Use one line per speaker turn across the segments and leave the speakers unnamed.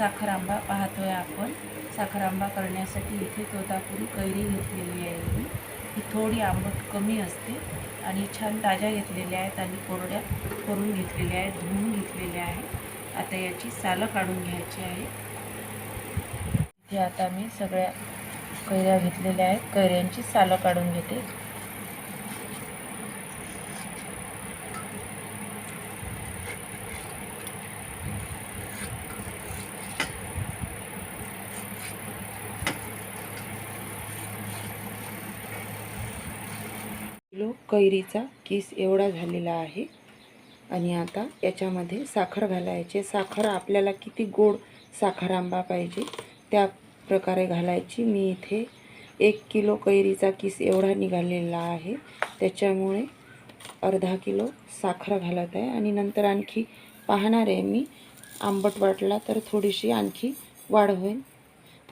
साखर आंबा पाहतोय आपण। साखर आंबा करण्यासाठी इथे तोतापुरी कैरी घेतलेली आहे। ही थोडी आंबट कमी असते आणि छान ताज्या घेतलेल्या आहेत आणि कोरड्या करून घेतलेल्या आहेत, धुवून घेतलेल्या आहेत। आता याची सालं काढून घ्यायची आहे। इथे आता मी सगळ्या कैऱ्या घेतलेल्या आहेत, कैऱ्यांची सालं काढून घेते। किलो कैरीचा किस एवढा झालेला आहे आणि आता याच्यामध्ये साखर घालायची। साखर आपल्याला किती गोड साखर आंबा पाहिजे त्या प्रकारे घालायची। मी इथे 1 किलो कैरीचा किस एवढा निघालेला आहे, त्याच्यामुळे अर्धा किलो साखर घालत आहे आणि नंतर आणखी पाहणार आहे मी, आंबट वाटला तर थोडीशी आणखी वाढ होईल।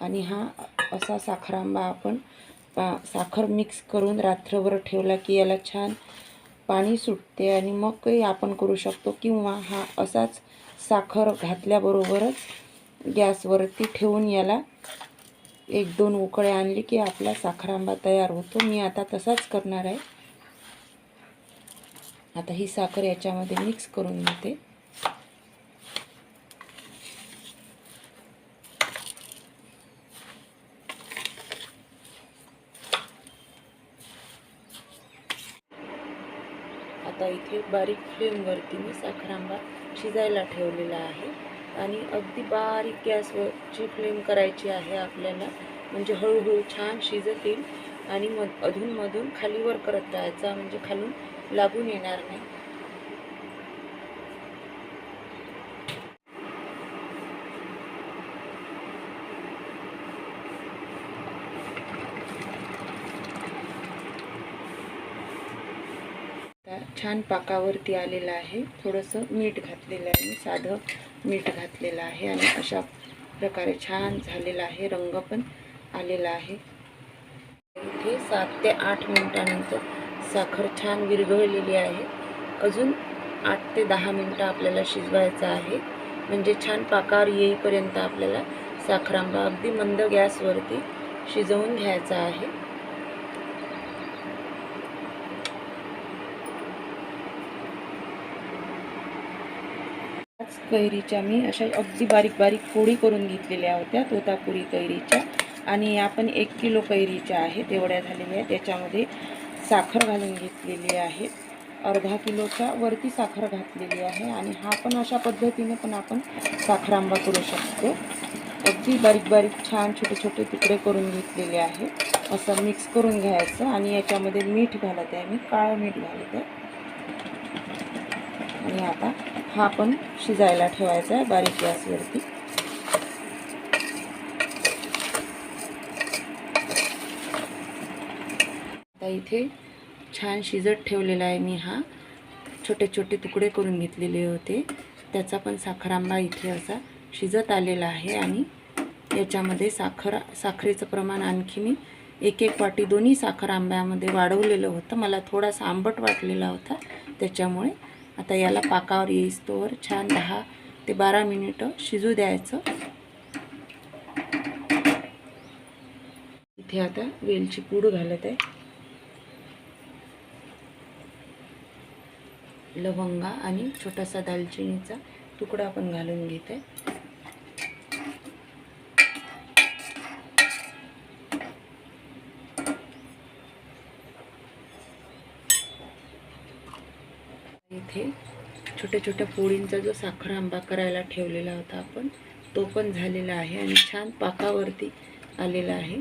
आणि हा असा साखर आंबा आपण साखर मिक्स करून रात्रभर ठेवला की याला छान पाणी सुटते आणि मग काही आपण करू शकतो, किंवा हा असाच साखर घातल्याबरोबरच गॅसवरती ठेवून याला 1-2 उकळे आणली की आपला साखर आंबा तयार होतो। मी आता तसाच करणार आहे। आता ही साखर याच्यामध्ये मिक्स करून घेते। आता इथे बारीक फ्लेमवरती मी साखर आंबा शिजायला ठेवलेला आहे आणि अगदी बारीक गॅसवरची फ्लेम करायची आहे आपल्याला, म्हणजे हळूहळू छान शिजतील आणि अधूनमधून खालीवर करत राहायचा, म्हणजे खालून लागून येणार नाही। छान पाकावरती आलेला आहे। थोडंसं मीठ घातलेलं आहे, साधं मीठ घातलेलं आहे आणि अशा प्रकारे छान झालेला आहे, रंग पण आलेला आहे। इथे 7 ते 8 मिनिटानंतर साखर छान विरघळलेली आहे। अजून 8 ते 10 मिनिटं आपल्याला शिजवायचं आहे, म्हणजे छान पाकावर येईपर्यंत आपल्याला साखर आंबा अगदी मंद गॅसवरती शिजवून घ्यायचा आहे। कैरीच्या मी अशा अगदी बारीक बारीक फोडी करून घेतलेल्या होत्या तोतापुरी कैरीच्या, आणि आपण 1 किलो कैरीच्या आहेत एवढ्या झालेल्या आहेत। त्याच्यामध्ये साखर घालून घेतलेली आहे, अर्धा किलोच्या वरती साखर घातलेली आहे। आणि हा पण अशा पद्धतीने पण आपण साखर आंबा करू शकतो। अगदी बारीक बारीक छान छोटे छोटे तुकडे करून घेतलेले आहे। असं मिक्स करून घ्यायचं आणि याच्यामध्ये मीठ घालत आहे, मी काळं मीठ घालत आहे। आणि आता हा पण शिजायला ठेवायचा आहे बारीक गॅसवरती। आता इथे छान शिजत ठेवलेला आहे मी, हा छोटे छोटे तुकडे करून घेतलेले होते, त्याचा पण साखर आंबा इथे असा शिजत आलेला आहे। आणि याच्यामध्ये साखरेचं प्रमाण आणखी मी 1-1 वाटी दोन्ही साखर आंब्यामध्ये वाढवलेलं होतं, मला थोडासा आंबट वाटलेला होता त्याच्यामुळे। आता याला पाकावर येईस्तोवर छान 10 ते 12 मिनिटं शिजू द्यायचं। इथे आता वेलची पूड घालत आहे, लवंगा आणि छोटासा दालचिनीचा तुकडा पण घालून घेत आहे। इथे छोट्या छोट्या पोळींचा जो साखर आंबा करायला ठेवलेला होता आपण, तो पण झालेला आहे आणि छान पाकावरती आलेला आहे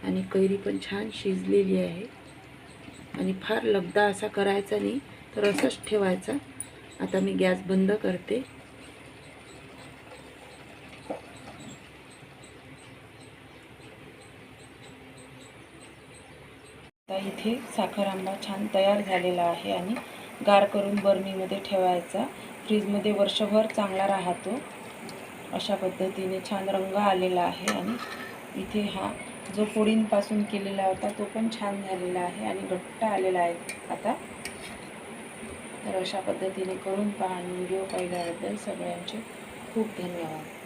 आणि कैरी पण छान शिजलेली आहे। आणि फार लगदा असा करायचा नाही, तर असंच ठेवायचा। आता मी गॅस बंद करते। आता इथे साखर आंबा छान तयार झालेला आहे आणि गार करून बरणीमध्ये ठेवायचा, फ्रीजमध्ये वर्षभर चांगला राहतो। अशा पद्धतीने छान रंग आलेला आहे आणि इथे हा जो पोळींपासून केलेला होता तो पण छान झालेला आहे आणि घट्ट आलेला आहे। आता तर अशा पद्धतीने करून पहा आणि व्हिडिओ पाहिल्याबद्दल सगळ्यांचे खूप धन्यवाद.